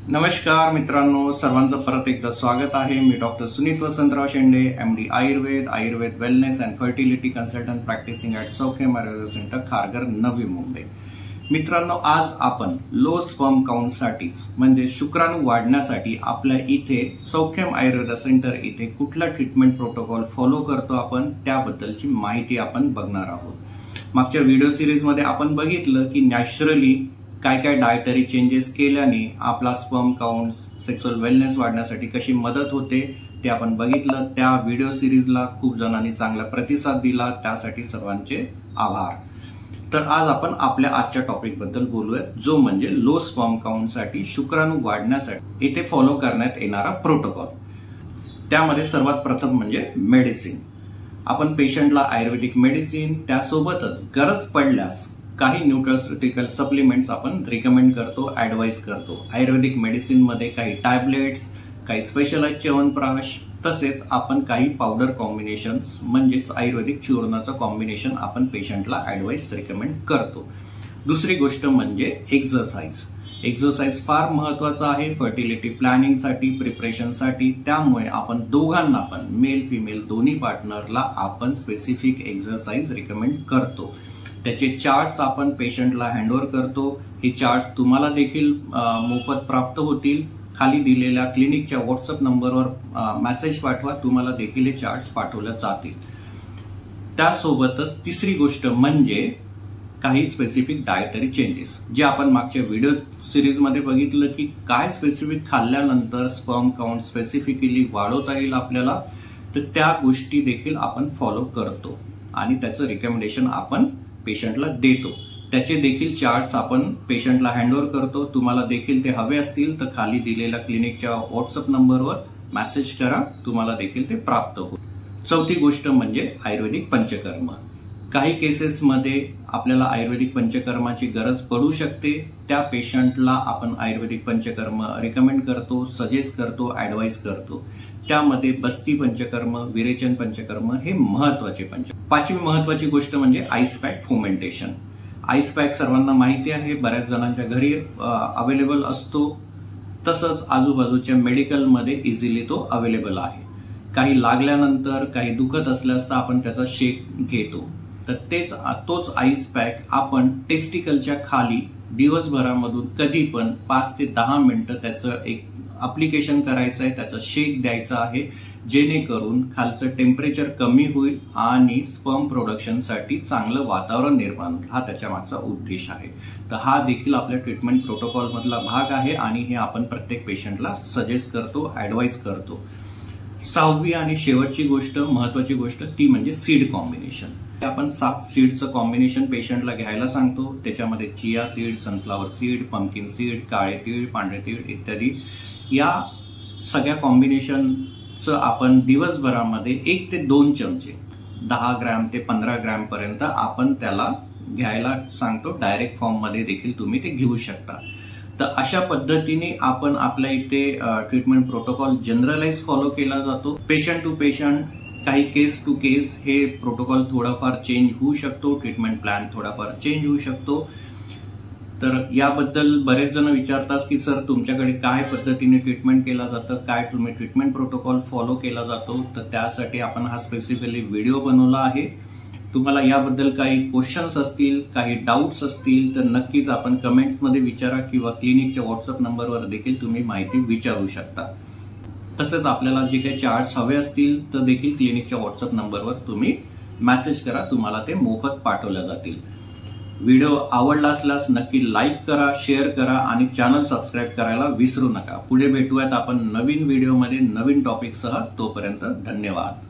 नमस्कार मित्रांनो, सर्वांचं परत एकदा स्वागत आहे। मी doctor Sunit Vasantrao Shende, MD Ayurveda wellness and fertility consultant practising at Saukhyam Ayurveda centre, Kharghar, Navi Mumbai. मित्रांनो, आज आपण लो स्पर्म काउंटसाठीच म्हणजे शुक्राणू वाढण्यासाठी आपल्या इथे सौख्यम आयुर्वेद सेंटर इथे कुठला ट्रीटमेंट प्रोटोकॉल फॉलो करतो आपण त्याबद्दलची माहिती आपण बघणार आहोत। मागच्या व्हिडिओ सिरीजमध्ये आपण बघितलं की नॅचरली काय काय डायटरी चेंजेस केल्याने आपला स्पर्म काउंट, सेक्सुअल वेलनेस वाढण्यासाठी कशी मदत होते ते आपण बघितलं। त्या व्हिडिओ सिरीजला खूप जणांनी चांगला प्रतिसाद दिला, त्यासाठी सर्वांचे आभार। तर आज आपण आपल्या आजच्या टॉपिक बद्दल बोलूया, जो म्हणजे लो स्पर्म काउंटसाठी शुक्राणू वाढण्यासाठी इथे फॉलो करण्यात येणारा प्रोटोकॉल। त्यामध्ये सर्वात प्रथम म्हणजे मेडिसिन। आपण पेशंटला आयुर्वेदिक मेडिसिन, त्यासोबतच गरज पडल्यास काही न्यूट्रास्युटिकल सप्लिमेंट्स आपण रिकमेंड करतो, ॲडवाइस करतो। आयुर्वेदिक मेडिसिन मध्ये काही टॅबलेट्स, काही स्पेशलाइज्ड च्यवनप्राश, तसेच आपण काही पावडर कॉम्बिनेशन्स म्हणजेच आयुर्वेदिक चूर्णाचं कॉम्बिनेशन आपण पेशंटला ॲडवाइस रिकमेंड करतो। दुसरी गोष्ट म्हणजे एक्सरसाइज फार महत्वाचा आहे फर्टिलिटी प्लॅनिंगसाठी, प्रिपरेशनसाठी। त्यामुळे आपण दोघांना पण, मेल फिमेल दोन्ही पार्टनरला आपण स्पेसिफिक एक्सरसाइज रिकमेंड करतो। त्याचे चार्ट्स आपण पेशंटला हँडओव्हर करतो। हे चार्ट्स तुम्हाला देखील मोफत प्राप्त होतील। खाली दिलेल्या क्लिनिकच्या व्हॉट्सअप नंबरवर मेसेज पाठवा, तुम्हाला देखील हे चार्ट्स पाठवले जातील। त्यासोबतच तिसरी गोष्ट म्हणजे काही स्पेसिफिक डायटरी चेंजेस, जे आपण मागच्या व्हिडिओ सिरीजमध्ये बघितलं की काय स्पेसिफिक खाल्ल्यानंतर स्पर्म काउंट स्पेसिफिकली वाढवता येईल आपल्याला, तर त्या गोष्टी देखील आपण फॉलो करतो आणि त्याचं रिकमेंडेशन आपण पेशंटला देतो। त्याचे देखील चार्ट्स आपण पेशंटला हँडओव्हर करतो। तुम्हाला देखील ते हवे असतील तर खाली दिलेल्या क्लिनिकच्या व्हॉट्सअप नंबरवर मेसेज करा, तुम्हाला देखील ते प्राप्त होईल। चौथी गोष्ट म्हणजे आयुर्वेदिक पंचकर्म। काही केसेसमध्ये आपल्याला आयुर्वेदिक पंचकर्माची गरज पडू शकते, त्या पेशंटला आपण आयुर्वेदिक पंचकर्म रिकमेंड करतो, सजेस्ट करतो, ॲडवाइस करतो। त्यामध्ये बस्ती पंचकर्म, विरेचन पंचकर्म हे महत्वाचे पंचकर्म। पाचवी महत्वाची गोष्ट म्हणजे आईस पॅक फोमेंटेशन। आईस पॅक सर्वांना माहिती आहे, बऱ्याच जणांच्या घरी अवेलेबल असतो, तसंच आजूबाजूच्या मेडिकलमध्ये इझिली तो अवेलेबल आहे। काही लागल्यानंतर, काही दुखत असल्यास आपण त्याचा शेक घेतो, तर तोच आईस पॅक आपण टेस्टिकलच्या खाली दिवसभरामधून कधी पण 5 ते 10 मिनिटं त्याचं एक अप्लिकेशन करायचं आहे, त्याचा शेक द्यायचा आहे, जेणेकरून खालचं टेम्परेचर कमी होईल आणि स्पर्म प्रोडक्शनसाठी चांगलं वातावरण निर्माण होईल। हा त्याच्या मागचा उद्देश आहे। तर हा देखील आपल्या ट्रीटमेंट प्रोटोकॉल मधला भाग आहे आणि हे आपण प्रत्येक पेशंटला सजेस्ट करतो, ॲडवाइस करतो। सहावी आणि शेवटची गोष्ट, महत्वाची गोष्ट, ती म्हणजे सीड कॉम्बिनेशन। आपण 7 सीडचं कॉम्बिनेशन पेशंटला घ्यायला सांगतो। त्याच्यामध्ये chia seed, sunflower seed, pumpkin seed, काळे तीळ, पांढरे तीळ इत्यादी, या सगळ्या कॉम्बिनेशनचं आपण दिवसभरामध्ये 1 ते 2 चमचे 10 ग्रॅम ते 15 ग्रॅम पर्यंत आपण त्याला घ्यायला सांगतो। डायरेक्ट फॉर्म मध्ये देखील तुम्ही ते घेऊ शकता। तर अशा पद्धतीने आपण आपल्या इथे ट्रीटमेंट प्रोटोकॉल जनरलाइज फॉलो केला जातो। पेशंट टू पेशंट, काही केस टू केस हे प्रोटोकॉल थोडाफार चेंज होऊ शकतो, ट्रीटमेंट प्लॅन थोडाफार चेंज होऊ शकतो। तर याबद्दल बरेच जण विचारतात की सर तुमच्याकडे काय पद्धतीने ट्रीटमेंट केला जातं, काय तुम्ही ट्रीटमेंट प्रोटोकॉल फॉलो केला जातो, तर त्यासाठी आपण हा स्पेसिफिकली व्हिडिओ बनवला आहे। तुम्हाला याबद्दल काही क्वेश्चन्स असतील, काही डाऊट्स असतील तर नक्कीच आपण कमेंट्समध्ये विचारा किंवा क्लिनिकच्या व्हॉट्सअप नंबरवर देखील तुम्ही माहिती विचारू शकता। तसेच आपल्याला जे काही चार्ट्स हवे असतील तर देखील क्लिनिकच्या व्हॉट्सअप नंबरवर तुम्ही मेसेज करा, तुम्हाला ते मोफत पाठवल्या जातील। व्हिडिओ आवडला असल्यास नक्की लाईक करा, शेअर करा आणि चॅनल सबस्क्राईब करायला विसरू नका। पुढे भेटूयात आपण नवीन व्हिडिओमध्ये नवीन टॉपिकसह। तोपर्यंत धन्यवाद।